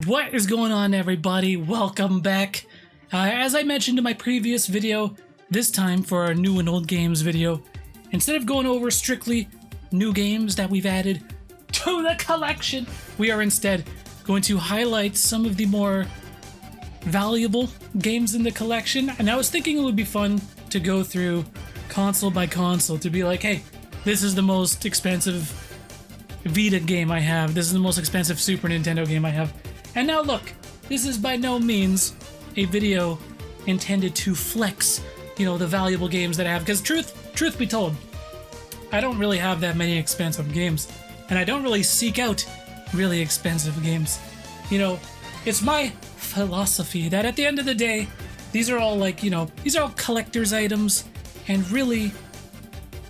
What is going on, everybody? Welcome back. As I mentioned in my previous video, this time for our new and old games video, instead of going over strictly new games that we've added to the collection, we are instead going to highlight some of the more valuable games in the collection. And I was thinking it would be fun to go through console by console to be like, hey, this is the most expensive Vita game I have. This is the most expensive Super Nintendo game I have. And now look, this is by no means a video intended to flex, the valuable games that I have. Because truth be told, I don't really have that many expensive games. And I don't really seek out really expensive games. It's my philosophy that at the end of the day, these are all these are all collector's items. And really,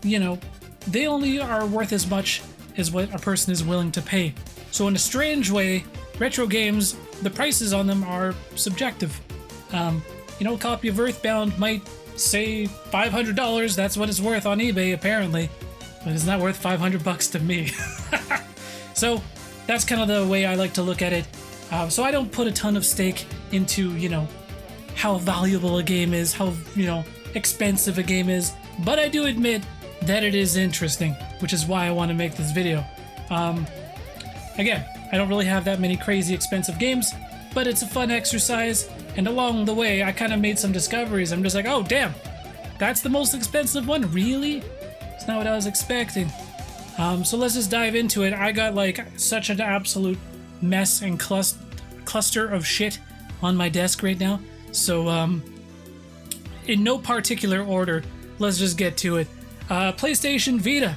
they only are worth as much as what a person is willing to pay. So in a strange way, retro games, the prices on them are subjective. A copy of Earthbound might say $500. That's what it's worth on eBay, apparently. But it's not worth $500 to me. So that's kind of the way I like to look at it. So I don't put a ton of stake into, how valuable a game is, how, expensive a game is. But I do admit that it is interesting, which is why I want to make this video. Again, I don't really have that many crazy expensive games, but it's a fun exercise, and along the way, I kind of made some discoveries. I'm just like, oh, damn, that's the most expensive one? Really? It's not what I was expecting. So let's just dive into it. I got, such an absolute mess and cluster of shit on my desk right now, so, in no particular order, let's just get to it. PlayStation Vita.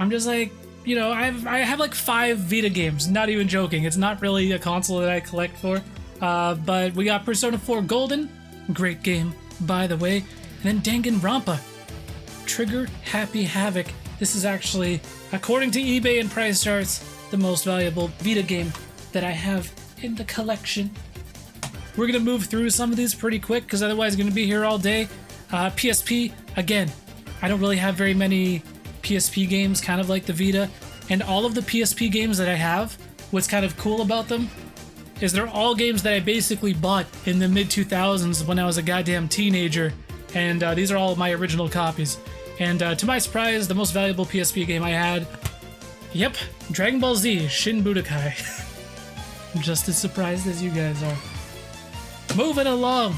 I'm just like, I have 5 Vita games, not even joking. It's not really a console that I collect for. But we got Persona 4 Golden, great game, by the way. And then Danganronpa, Trigger Happy Havoc. This is actually, according to eBay and price charts, the most valuable Vita game that I have in the collection. We're gonna move through some of these pretty quick, because otherwise I'm gonna be here all day. PSP, again, I don't really have very many PSP games, kind of like the Vita, and all of the PSP games that I have, what's kind of cool about them is they're all games that I basically bought in the mid-2000s when I was a goddamn teenager, and these are all my original copies. And to my surprise, the most valuable PSP game I had, yep, Dragon Ball Z Shin Budokai. I'm just as surprised as you guys are. Moving along.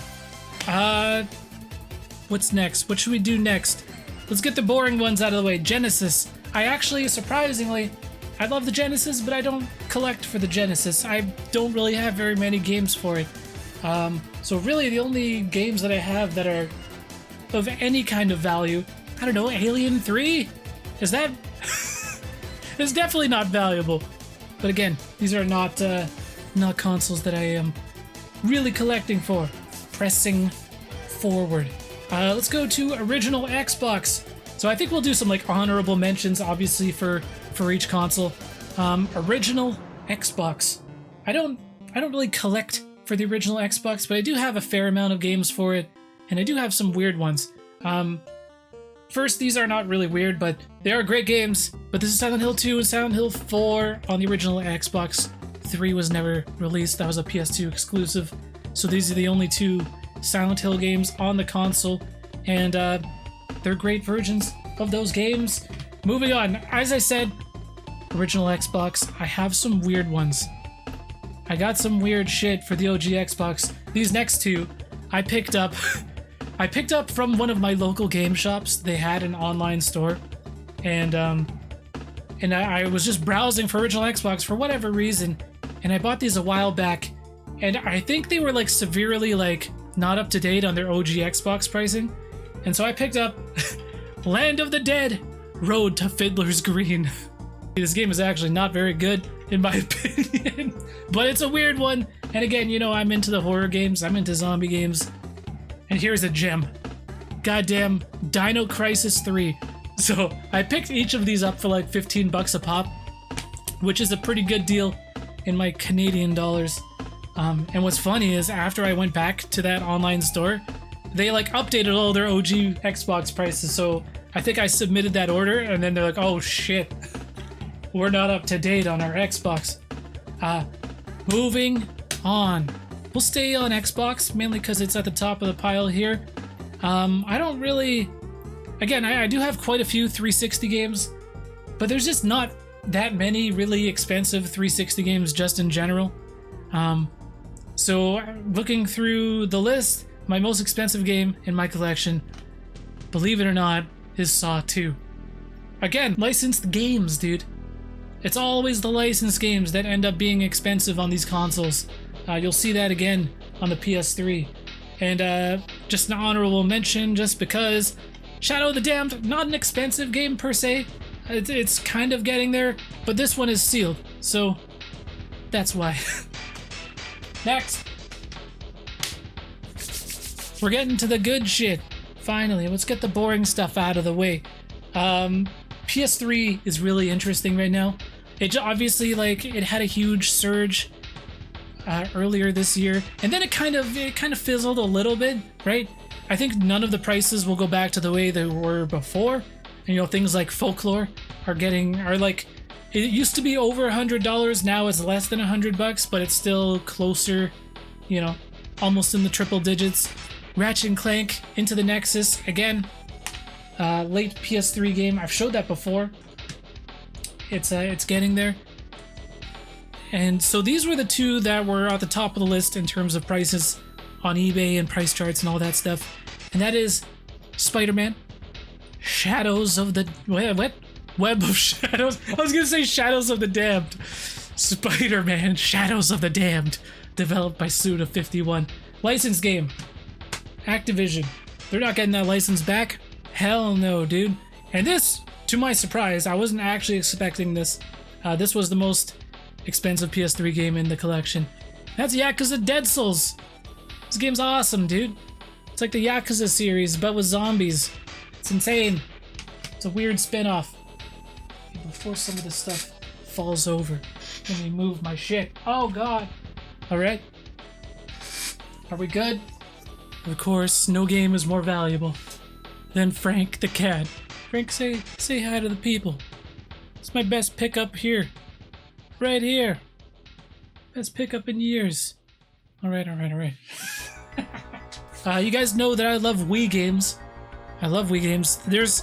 What's next? What should we do next? Let's get the boring ones out of the way. Genesis. I actually, surprisingly, I love the Genesis, but I don't collect for the Genesis. I don't really have very many games for it. So really the only games that I have that are of any kind of value, I don't know, Alien 3? Is that... It's definitely not valuable. But again, these are not consoles that I am really collecting for. Pressing forward. Let's go to original Xbox. So I think we'll do some honorable mentions, obviously, for each console. Original Xbox. I don't really collect for the original Xbox, but I do have a fair amount of games for it, and I do have some weird ones. First, these are not really weird, but they are great games. But this is Silent Hill 2 and Silent Hill 4 on the original Xbox. 3 was never released. That was a PS2 exclusive. So these are the only 2 Silent Hill games on the console, and they're great versions of those games. Moving on, as I said, original Xbox, I have some weird ones. I got some weird shit for the OG Xbox. These next 2, I picked up from one of my local game shops. They had an online store, and I was just browsing for original Xbox for whatever reason, and I bought these a while back, and I think they were severely not up to date on their OG Xbox pricing. And so I picked up Land of the Dead, Road to Fiddler's Green. This game is actually not very good, in my opinion, but it's a weird one. And again, I'm into the horror games, I'm into zombie games. And here's a gem. Goddamn Dino Crisis 3. So I picked each of these up for $15 a pop, which is a pretty good deal in my Canadian dollars. And what's funny is after I went back to that online store, they updated all their OG Xbox prices. So I think I submitted that order, and then they're like, oh shit, we're not up to date on our Xbox. Moving on. We'll stay on Xbox, mainly because it's at the top of the pile here. I don't really... Again, I do have quite a few 360 games, but there's just not that many really expensive 360 games just in general. So looking through the list, my most expensive game in my collection, believe it or not, is Saw 2. Again, licensed games, dude. It's always the licensed games that end up being expensive on these consoles. You'll see that again on the PS3. And just an honorable mention, just because Shadow of the Damned, not an expensive game per se. It's kind of getting there, but this one is sealed, so that's why. Next. We're getting to the good shit. Finally, let's get the boring stuff out of the way. PS3 is really interesting right now. It obviously, like, it had a huge surge earlier this year, and then it kind of fizzled a little bit, right? I think none of the prices will go back to the way they were before. And, you know, things like Folklore are like, it used to be over $100, now it's less than $100, but it's still closer, you know, almost in the triple digits. Ratchet and Clank, Into the Nexus, again, late PS3 game. I've showed that before. It's getting there. And so these were the two that were at the top of the list in terms of prices on eBay and price charts and all that stuff. And that is Spider-Man, Shadows of the... What? Web of Shadows? I was gonna say Shadows of the Damned. Spider-Man, Shadows of the Damned. Developed by Suda51. Licensed game. Activision. They're not getting that license back? Hell no, dude. And this, to my surprise, I wasn't actually expecting this. This was the most expensive PS3 game in the collection. That's Yakuza Dead Souls. This game's awesome, dude. It's like the Yakuza series, but with zombies. It's insane. It's a weird spin-off. Before some of this stuff falls over, let me move my shit. Oh god. Alright. Are we good? Of course, no game is more valuable than Frank the cat. Frank, say hi to the people. It's my best pickup here. Right here. Best pickup in years. Alright. You guys know that I love Wii games. I love Wii games. There's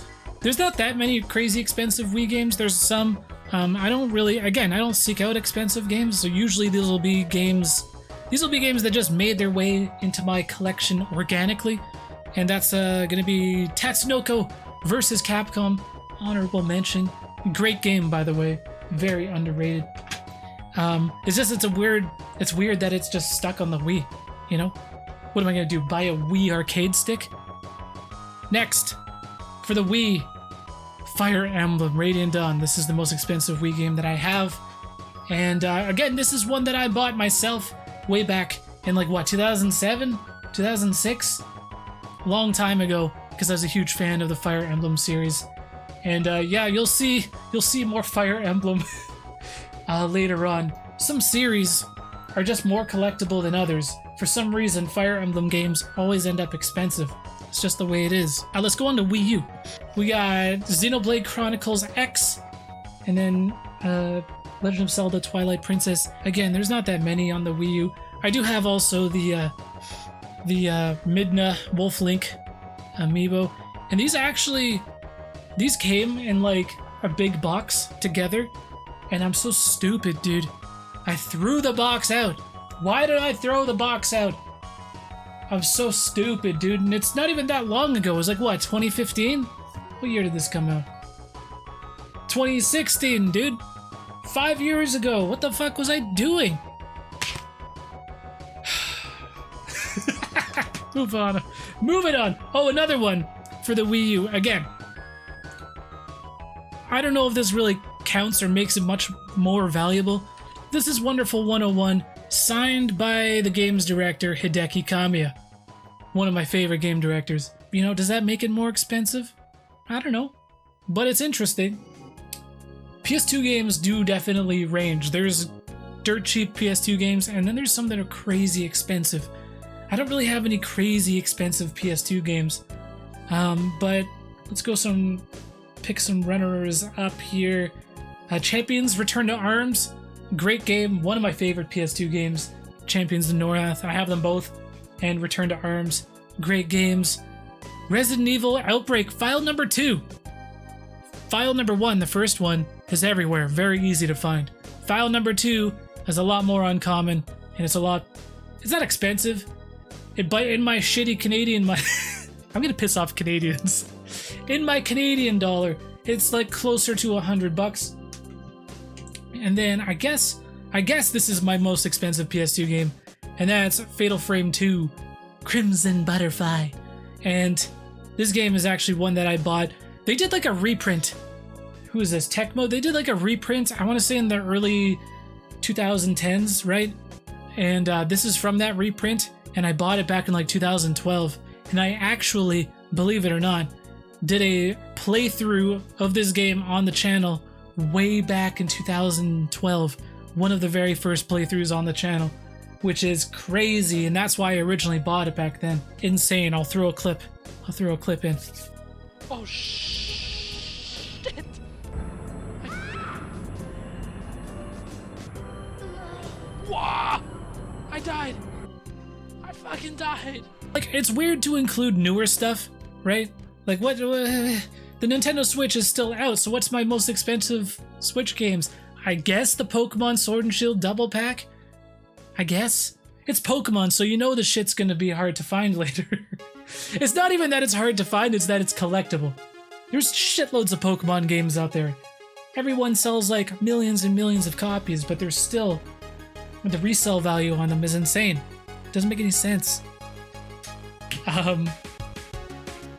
not that many crazy expensive Wii games. There's some. I don't seek out expensive games, so usually these will be games that just made their way into my collection organically. And that's gonna be Tatsunoko versus Capcom. Honorable mention. Great game, by the way. Very underrated. It's weird that it's just stuck on the Wii, you know? What am I gonna do, buy a Wii arcade stick? Next, for the Wii, Fire Emblem Radiant Dawn. This is the most expensive Wii game that I have. And again, this is one that I bought myself way back in, like, what, 2007? 2006? Long time ago, because I was a huge fan of the Fire Emblem series. And yeah, you'll see more Fire Emblem later on. Some series are just more collectible than others. For some reason, Fire Emblem games always end up expensive. It's just the way it is. Let's go on to Wii U. We got Xenoblade Chronicles X, and then Legend of Zelda Twilight Princess. Again, there's not that many on the Wii U. I do have also the Midna Wolf Link amiibo, and these came in like a big box together, and I'm so stupid, dude. I threw the box out. Why did I throw the box out? I'm so stupid, dude, and it's not even that long ago. It was like, what, 2015? What year did this come out? 2016, dude. 5 years ago. What the fuck was I doing? Move on. Moving on. Oh, another one for the Wii U. Again, I don't know if this really counts or makes it much more valuable. This is Wonderful 101, signed by the game's director, Hideki Kamiya. One of my favorite game directors. You know, does that make it more expensive? I don't know. But it's interesting. PS2 games do definitely range. There's dirt cheap PS2 games, and then there's some that are crazy expensive. I don't really have any crazy expensive PS2 games. But let's go pick some runners up here. Champions Return to Arms. Great game. One of my favorite PS2 games. Champions of Norrath. I have them both. And Return to Arms. Great games. Resident Evil Outbreak, file number 2. File number 1, the first one, is everywhere. Very easy to find. File number 2 is a lot more uncommon, and it's not expensive. In my shitty Canadian, I'm gonna piss off Canadians. In my Canadian dollar, it's like closer to $100. And then I guess this is my most expensive PS2 game, and that's Fatal Frame 2, Crimson Butterfly. And this game is actually one that I bought. They did like a reprint. Who is this? Tecmo? They did like a reprint, I want to say in the early 2010s, right? And this is from that reprint, and I bought it back in like 2012. And I actually, believe it or not, did a playthrough of this game on the channel way back in 2012. One of the very first playthroughs on the channel, which is crazy, and that's why I originally bought it back then. Insane. I'll throw a clip in. Oh shit! Wah! I died. I fucking died. Like, it's weird to include newer stuff, right? Like, what? The Nintendo Switch is still out, so what's my most expensive Switch games? I guess the Pokemon Sword and Shield double pack? I guess. It's Pokemon, so you know the shit's gonna be hard to find later. It's not even that it's hard to find, it's that it's collectible. There's shitloads of Pokemon games out there. Everyone sells like millions and millions of copies, but there's still... the resale value on them is insane. Doesn't make any sense. And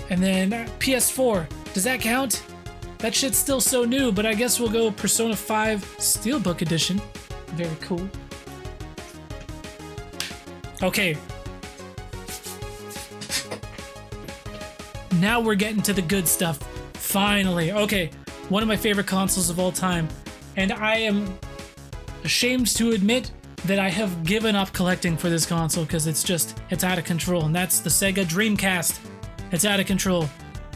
then PS4. Does that count? That shit's still so new, but I guess we'll go Persona 5 Steelbook Edition. Very cool. Okay. Now we're getting to the good stuff. Finally. Okay. One of my favorite consoles of all time. And I am ashamed to admit that I have given up collecting for this console because it's out of control. And that's the Sega Dreamcast. It's out of control.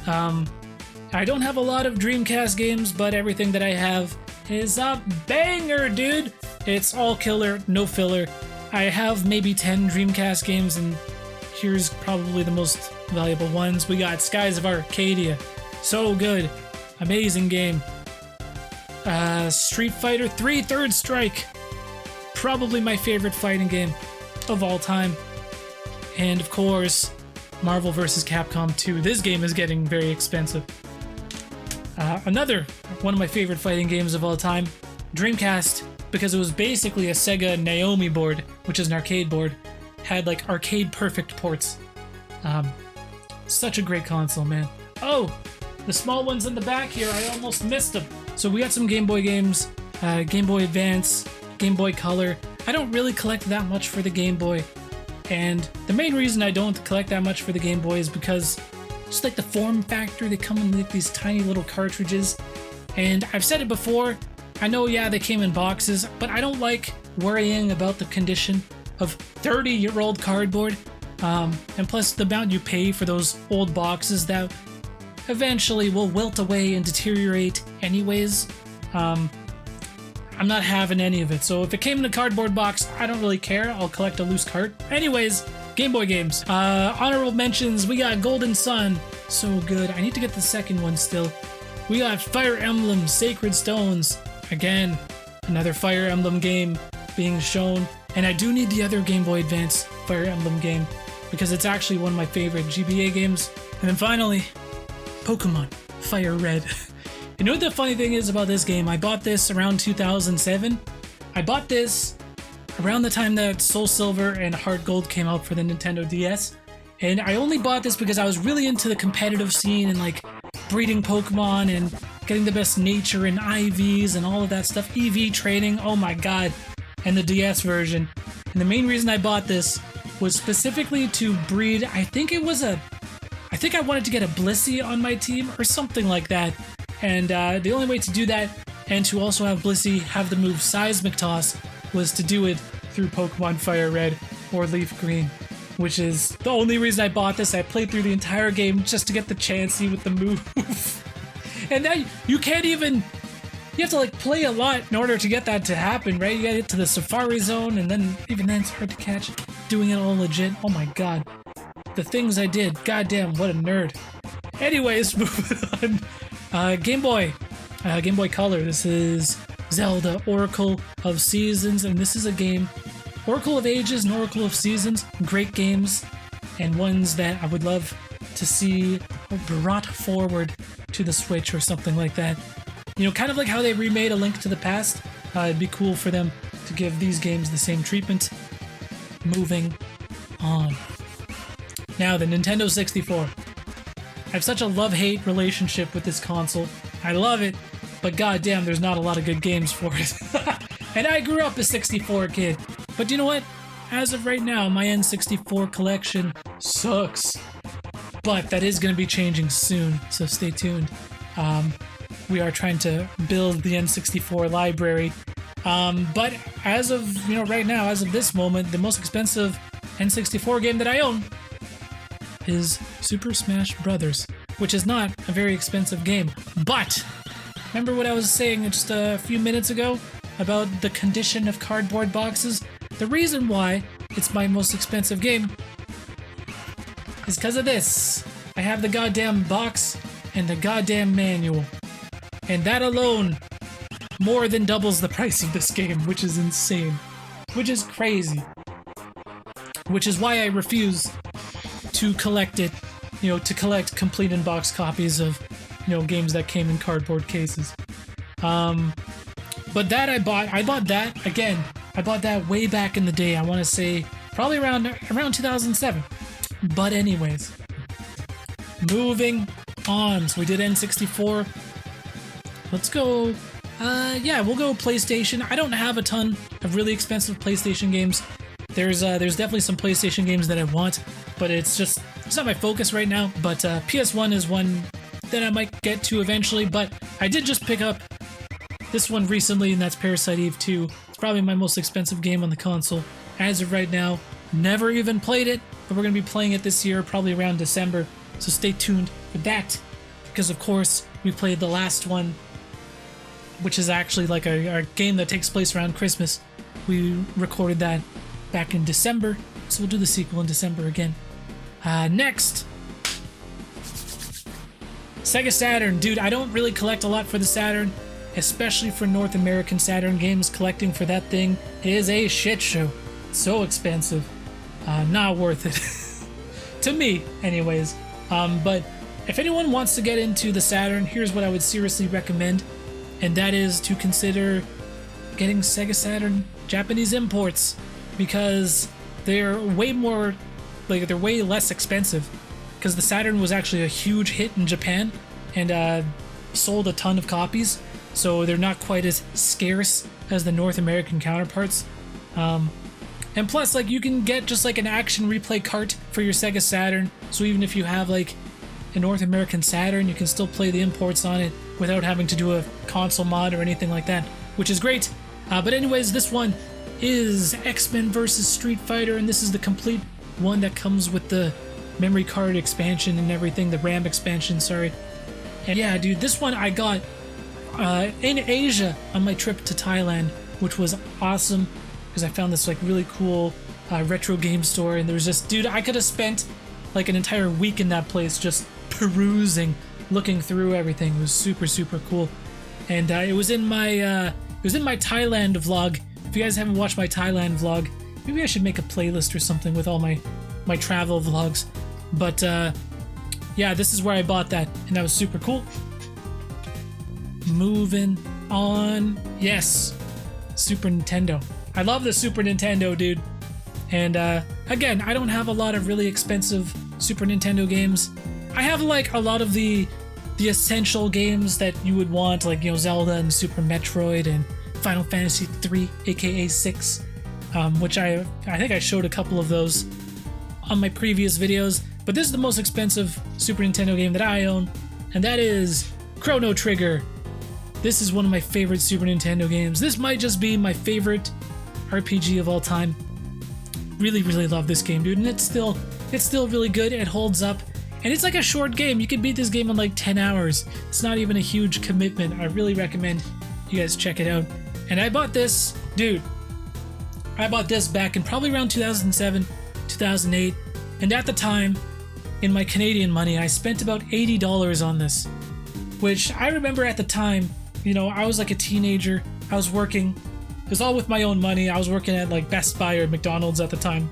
I don't have a lot of Dreamcast games, but everything that I have is a banger, dude. It's all killer, no filler. I have maybe 10 Dreamcast games, and here's probably the most valuable ones. We got Skies of Arcadia. So good. Amazing game. Street Fighter 3 Third Strike. Probably my favorite fighting game of all time. And of course, Marvel vs. Capcom 2. This game is getting very expensive. Another one of my favorite fighting games of all time, Dreamcast, because it was basically a Sega Naomi board, which is an arcade board, had like arcade perfect ports. Such a great console, man. Oh, the small ones in the back here, I almost missed them. So we got some Game Boy games, Game Boy Advance, Game Boy Color. I don't really collect that much for the Game Boy, and the main reason I don't collect that much for the Game Boy is because just like the form factor, they come in like these tiny little cartridges, and I've said it before, I know, yeah, they came in boxes, but I don't like worrying about the condition of 30-year-old cardboard, and plus the amount you pay for those old boxes that eventually will wilt away and deteriorate anyways. I'm not having any of it, so if it came in a cardboard box, I don't really care. I'll collect a loose cart. Anyways, Game Boy games. Honorable mentions, we got Golden Sun. So good. I need to get the second one still. We got Fire Emblem Sacred Stones. Again, another Fire Emblem game being shown. And I do need the other Game Boy Advance Fire Emblem game because it's actually one of my favorite GBA games. And then finally, Pokemon Fire Red. You know what the funny thing is about this game? I bought this around 2007. I bought this around the time that Soul Silver and Heart Gold came out for the Nintendo DS. And I only bought this because I was really into the competitive scene and like breeding Pokemon and getting the best nature and IVs and all of that stuff. EV training, oh my god. And the DS version. And the main reason I bought this was specifically to breed, I think I wanted to get a Blissey on my team or something like that. And the only way to do that, and to also have Blissey have the move Seismic Toss, was to do it through Pokemon Fire Red or Leaf Green, which is the only reason I bought this. I played through the entire game just to get the Chansey with the move. And now you can't even you have to like play a lot in order to get that to happen, right? You gotta get to the Safari Zone, and then even then it's hard to catch. Doing it all legit. Oh my god. The things I did. Goddamn, what a nerd. Anyways, moving on. Game Boy Color. This is Zelda Oracle of Seasons, and this is a game, Oracle of Ages and Oracle of Seasons, great games, and ones that I would love to see brought forward to the Switch or something like that. You know, kind of like how they remade A Link to the Past. It'd be cool for them to give these games the same treatment. Moving on. Now, the Nintendo 64. I have such a love-hate relationship with this console. I love it, but goddamn, there's not a lot of good games for it. And I grew up a 64 kid. But you know what? As of right now, my N64 collection sucks. But that is going to be changing soon, so stay tuned. We are trying to build the N64 library. But as of, right now, as of this moment, the most expensive N64 game that I own is Super Smash Brothers, which is not a very expensive game. But remember what I was saying just a few minutes ago about the condition of cardboard boxes? The reason why it's my most expensive game is because of this. I have the goddamn box and the goddamn manual. And that alone more than doubles the price of this game, which is insane. Which is crazy. Which is why I refuse to collect it, to collect complete in-box copies of, games that came in cardboard cases. But that I bought that, again, I bought that way back in the day, I want to say, probably around 2007. But anyways, moving on. So we did N64. Let's go, we'll go PlayStation. I don't have a ton of really expensive PlayStation games. There's definitely some PlayStation games that I want, but it's not my focus right now. But PS1 is one that I might get to eventually, but I did just pick up this one recently, and that's Parasite Eve 2. It's probably my most expensive game on the console as of right now. Never even played it, but we're going to be playing it this year, probably around December, so stay tuned for that, because of course we played the last one, which is actually like a game that takes place around Christmas. We recorded that back in December, so we'll do the sequel in December again. Next, Sega Saturn. Dude, I don't really collect a lot for the Saturn, especially for North American Saturn games. Collecting for that thing is a shit show. So expensive. Not worth it. To me, anyways. But if anyone wants to get into the Saturn, here's what I would seriously recommend, and that is to consider getting Sega Saturn Japanese imports, because they're way less expensive, because the Saturn was actually a huge hit in Japan and sold a ton of copies, so they're not quite as scarce as the North American counterparts. And plus, you can get just an action replay cart for your Sega Saturn, so even if you have a North American Saturn, you can still play the imports on it without having to do a console mod or anything like that, which is great. But anyways, this one is X-Men vs. Street Fighter, and this is the complete one that comes with the memory card expansion and everything, the RAM expansion, sorry. And yeah, dude, this one I got in Asia on my trip to Thailand, which was awesome, because I found this really cool retro game store, and there was just, dude, I could have spent an entire week in that place just perusing, looking through everything. It was super, super cool. And it was in my Thailand vlog. If you guys haven't watched my Thailand vlog, maybe I should make a playlist or something with all my travel vlogs. But yeah, this is where I bought that, and that was super cool. Moving on. Yes, Super Nintendo. I love the Super Nintendo, dude. And again, I don't have a lot of really expensive Super Nintendo games. I have a lot of the essential games that you would want, Zelda and Super Metroid and Final Fantasy 3, aka 6, which I think I showed a couple of those on my previous videos. But this is the most expensive Super Nintendo game that I own, and that is Chrono Trigger. This is one of my favorite Super Nintendo games. This might just be my favorite RPG of all time. Really, really love this game, dude, and it's still really good. It holds up, and it's a short game. You can beat this game in 10 hours. It's not even a huge commitment. I really recommend you guys check it out. And I bought this, dude, I bought this back in probably around 2007, 2008. And at the time, in my Canadian money, I spent about $80 on this. Which I remember at the time, you know, I was like a teenager. I was working. It was all with my own money. I was working at like Best Buy or McDonald's at the time.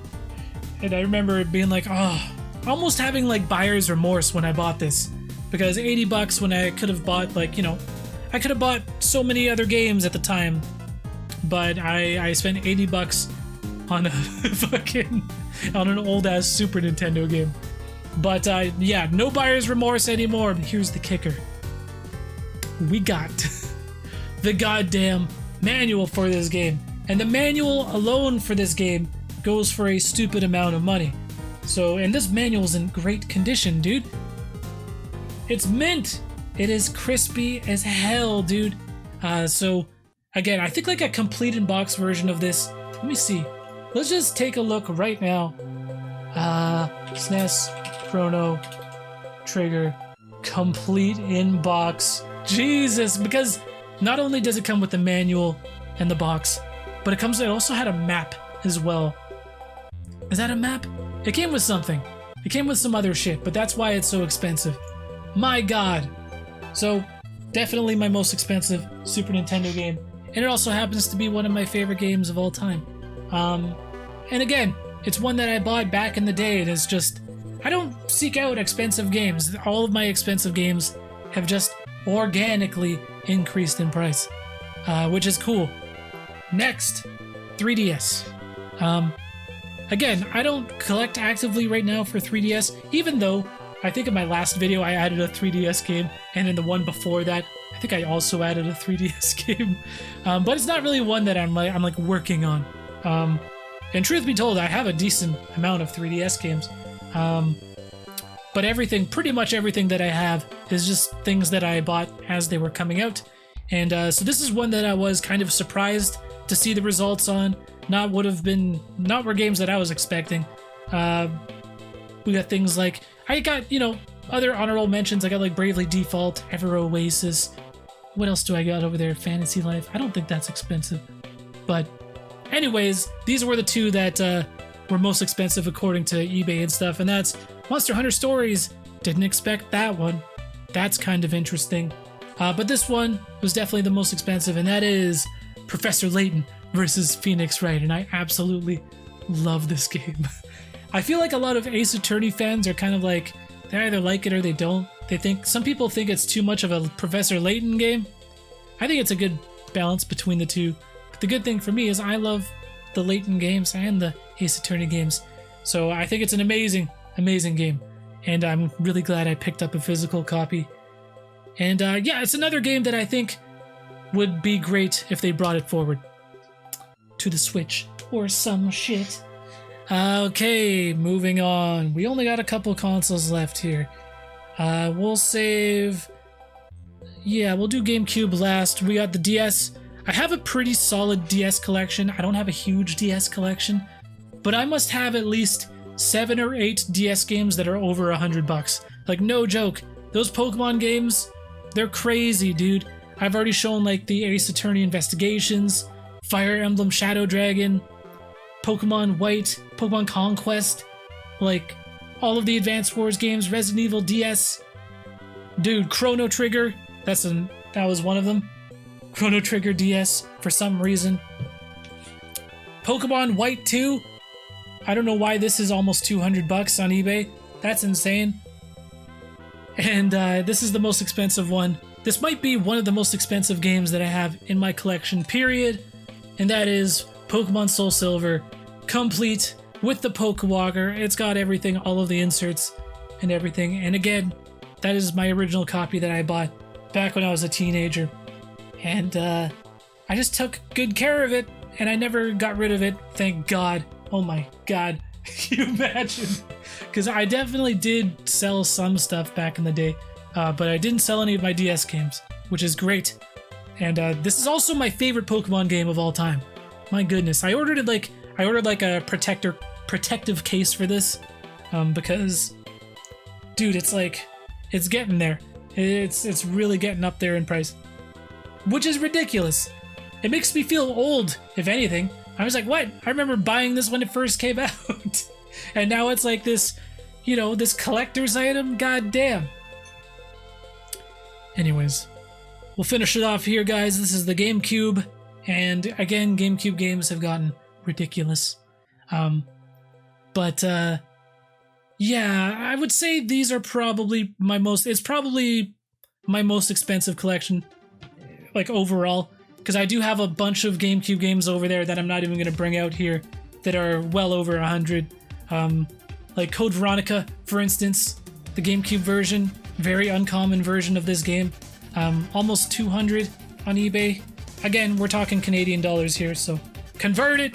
And I remember it being like, oh, almost having like buyer's remorse when I bought this. Because $80 when I could have bought like, you know, I could have bought so many other games at the time. But I spent $80 on a fucking, on an old ass Super Nintendo game. But yeah, no buyer's remorse anymore. But here's the kicker. We got the goddamn manual for this game. And the manual alone for this game goes for a stupid amount of money. So, and this manual's in great condition, dude. It's mint. It is crispy as hell, dude. So, again, I think like a complete in-box version of this. Let me see. Let's just take a look right now. SNES, Chrono Trigger, complete in-box. Jesus, because not only does it come with the manual and the box, but it also had a map as well. Is that a map? It came with something. It came with some other shit, but that's why it's so expensive. My god. So, definitely my most expensive Super Nintendo game. And it also happens to be one of my favorite games of all time. And again, it's one that I bought back in the day. It is just, I don't seek out expensive games. All of my expensive games have just organically increased in price, which is cool. Next, 3DS. Again, I don't collect actively right now for 3DS, even though I think in my last video I added a 3DS game, and in the one before that, I think I also added a 3DS game. But it's not really one that I'm like working on. And truth be told, I have a decent amount of 3DS games. But pretty much everything that I have is just things that I bought as they were coming out. And so this is one that I was kind of surprised to see the results on. Not were games that I was expecting. We got things like, I got, you know, other honorable mentions. I got like Bravely Default, Ever Oasis. What else do I got over there? Fantasy Life. I don't think that's expensive. But anyways, these were the two that were most expensive according to eBay and stuff. And that's Monster Hunter Stories. Didn't expect that one. That's kind of interesting. But this one was definitely the most expensive, and that is Professor Layton versus Phoenix Wright. And I absolutely love this game. I feel like a lot of Ace Attorney fans are kind of like, they either like it or they don't. Some people think it's too much of a Professor Layton game. I think it's a good balance between the two. But the good thing for me is I love the Layton games and the Ace Attorney games. So I think it's an amazing, amazing game. And I'm really glad I picked up a physical copy. And yeah, it's another game that I think would be great if they brought it forward to the Switch or some shit. Okay, moving on. We only got a couple consoles left here. We'll save... Yeah, we'll do GameCube last. We got the DS. I have a pretty solid DS collection. I don't have a huge DS collection, but I must have at least 7 or 8 DS games that are over $100. Like, no joke. Those Pokemon games, they're crazy, dude. I've already shown like the Ace Attorney Investigations, Fire Emblem Shadow Dragon, Pokemon White, Pokemon Conquest, like all of the Advance Wars games, Resident Evil DS. Dude, Chrono Trigger, that was one of them. Chrono Trigger DS for some reason. Pokemon White 2. I don't know why this is almost $200 on eBay. That's insane. And this is the most expensive one. This might be one of the most expensive games that I have in my collection, period. And that is Pokemon Soul Silver, complete with the Pokewalker. It's got everything, all of the inserts and everything. And again, that is my original copy that I bought back when I was a teenager. And I just took good care of it, and I never got rid of it, thank God. Oh my God, can you imagine? Because I definitely did sell some stuff back in the day, but I didn't sell any of my DS games, which is great. And this is also my favorite Pokemon game of all time. My goodness, I ordered like a protective case for this, because, dude, it's getting there. It's really getting up there in price. which is ridiculous. It makes me feel old, if anything. I was like, what? I remember buying this when it first came out. And now it's like this, you know, this collector's item. God damn. Anyways, we'll finish it off here, guys. This is the GameCube. And again, GameCube games have gotten ridiculous. Yeah, I would say these are probably it's probably my most expensive collection, like overall, because I do have a bunch of GameCube games over there that I'm not even going to bring out here that are well over 100. Like Code Veronica, for instance, the GameCube version, very uncommon version of this game, almost 200 on eBay. Again, we're talking Canadian dollars here, so convert it.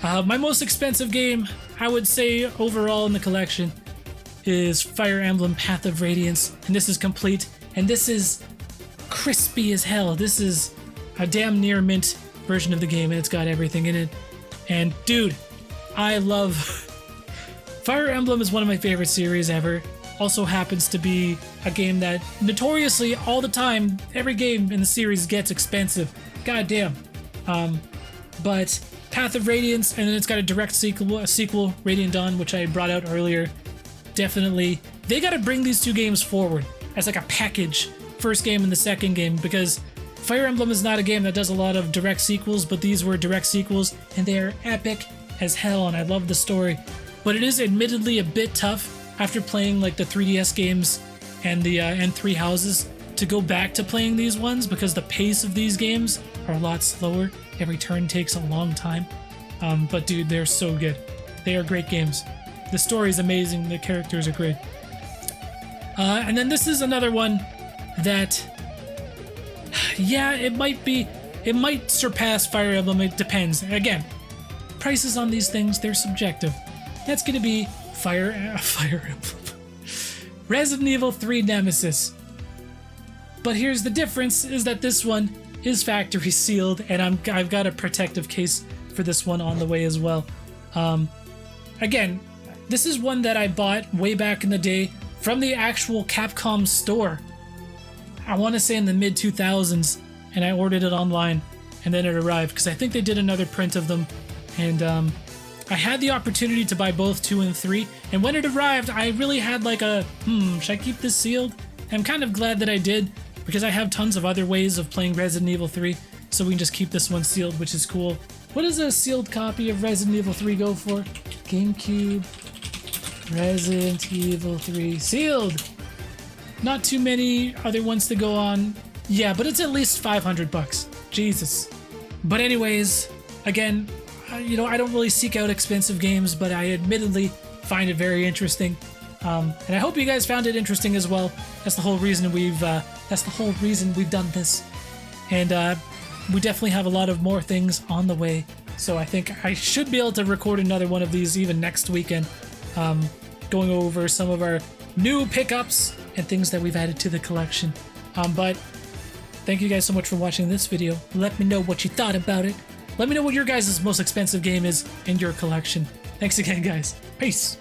My most expensive game, I would say overall in the collection, is Fire Emblem Path of Radiance, and this is complete, and this is crispy as hell. This is a damn near mint version of the game, and it's got everything in it. And dude, I love Fire Emblem is one of my favorite series ever. Also happens to be a game that notoriously all the time, every game in the series gets expensive. God damn. But Path of Radiance, and then it's got a direct sequel, Radiant Dawn, which I brought out earlier. Definitely, they got to bring these two games forward as like a package, first game and the second game, because Fire Emblem is not a game that does a lot of direct sequels, but these were direct sequels, and they are epic as hell, and I love the story. But it is admittedly a bit tough after playing like the 3DS games and the N3 Houses to go back to playing these ones, because the pace of these games are a lot slower. Every turn takes a long time. But dude, they're so good. They are great games. The story is amazing. The characters are great. And then this is another one that, yeah, it might surpass Fire Emblem. It depends. Again, prices on these things, they're subjective. That's gonna be Fire Emblem. Resident Evil 3 Nemesis. But here's the difference, is that this one is factory sealed, and I've got a protective case for this one on the way as well. Again, this is one that I bought way back in the day from the actual Capcom store. I want to say in the mid-2000s, and I ordered it online, and then it arrived, because I think they did another print of them, and I had the opportunity to buy both 2 and 3, and when it arrived, I really had like a, should I keep this sealed? I'm kind of glad that I did, because I have tons of other ways of playing Resident Evil 3, so we can just keep this one sealed, which is cool. What does a sealed copy of Resident Evil 3 go for? GameCube, Resident Evil 3, sealed! Not too many other ones to go on. Yeah, but it's at least $500. Jesus. But anyways, again, you know, I don't really seek out expensive games, but I admittedly find it very interesting. And I hope you guys found it interesting as well. That's the whole reason we've done this. And we definitely have a lot of more things on the way. So I think I should be able to record another one of these even next weekend, going over some of our new pickups and things that we've added to the collection. But thank you guys so much for watching this video. Let me know what you thought about it. Let me know what your guys' most expensive game is in your collection. Thanks again, guys. Peace.